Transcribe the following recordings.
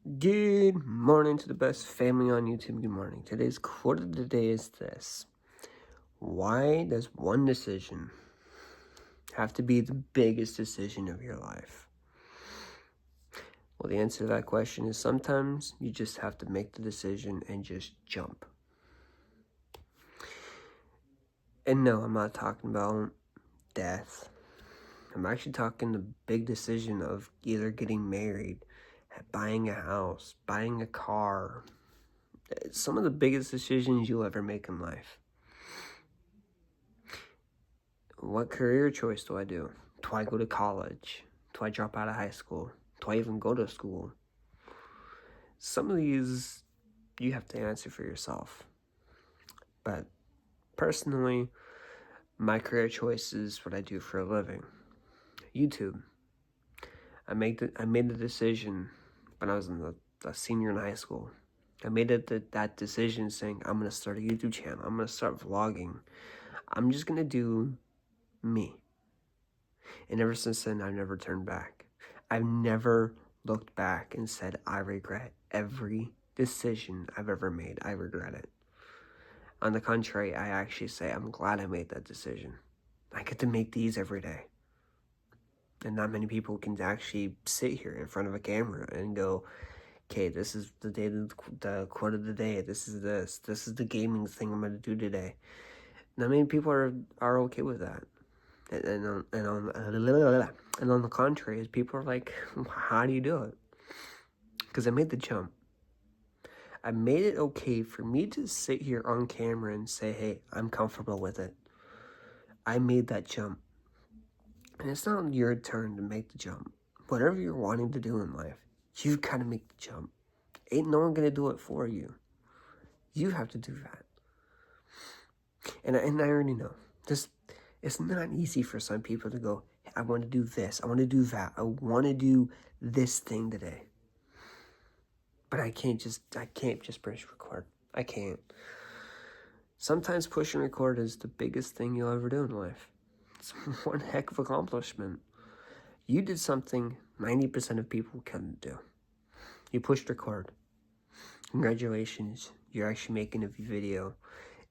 Good morning to the best family on YouTube. Good morning. Today's quote of the day is this. Why does one decision have to be the biggest decision of your life? Well, the answer to that question is sometimes you just have to make the decision and just jump. And no, I'm not talking about death. I'm actually talking the big decision of either getting married, buying a house, buying a car. It's some of the biggest decisions you'll ever make in life. What career choice do I do? Do I go to college? Do I drop out of high school? Do I even go to school? Some of these you have to answer for yourself. But personally, my career choice is what I do for a living. YouTube. I made the decision when I was a senior in high school. I made that decision saying I'm going to start a YouTube channel. I'm going to start vlogging. I'm just going to do me. And ever since then, I've never turned back. I've never looked back and said, I regret every decision I've ever made. I regret it. On the contrary, I actually say, I'm glad I made that decision. I get to make these every day. And not many people can actually sit here in front of a camera and go, okay, this is the quote of the day. This is the gaming thing I'm going to do today. Not many people are okay with that. And on the contrary, people are like, how do you do it? Because I made the jump. I made it okay for me to sit here on camera and say, hey, I'm comfortable with it. I made that jump. And it's not your turn to make the jump. Whatever you're wanting to do in life, you've got to make the jump. Ain't no one going to do it for you. You have to do that. And I already know. It's not easy for some people to go, I want to do this. I want to do that. I want to do this thing today. But I can't just push record. I can't. Sometimes pushing record is the biggest thing you'll ever do in life. It's one heck of accomplishment. You did something 90% of people couldn't do. You pushed record. Congratulations. You're actually making a video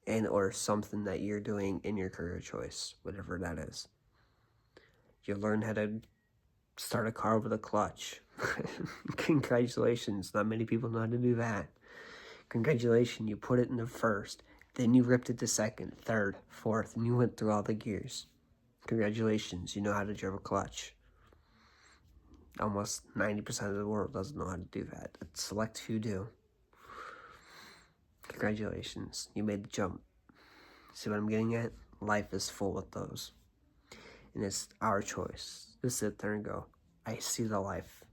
and or something that you're doing in your career choice, whatever that is. You learn how to start a car with a clutch. Congratulations. Not many people know how to do that. Congratulations. You put it in the first. Then you ripped it to second, third, fourth, and you went through all the gears. Congratulations. You know how to drive a clutch. Almost 90% of the world doesn't know how to do that. A select few do. Congratulations. You made the jump. See what I'm getting at? Life is full of those. And it's our choice to sit there and go, I see the life.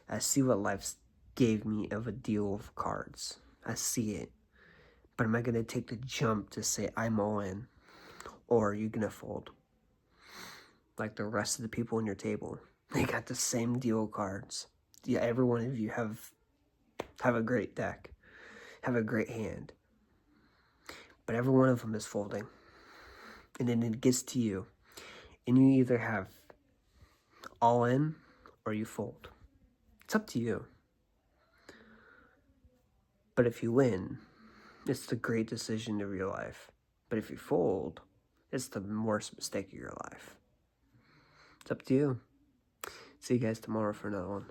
I see what life gave me of a deal of cards. I see it. But am I going to take the jump to say I'm all in? Or are you going to fold? Like the rest of the people on your table. They got the same deal of cards. Yeah, every one of you have a great deck. Have a great hand. But every one of them is folding. And then it gets to you. And you either have all in or you fold. It's up to you. But if you win, it's the great decision of your life. But if you fold, it's the worst mistake of your life. It's up to you. See you guys tomorrow for another one.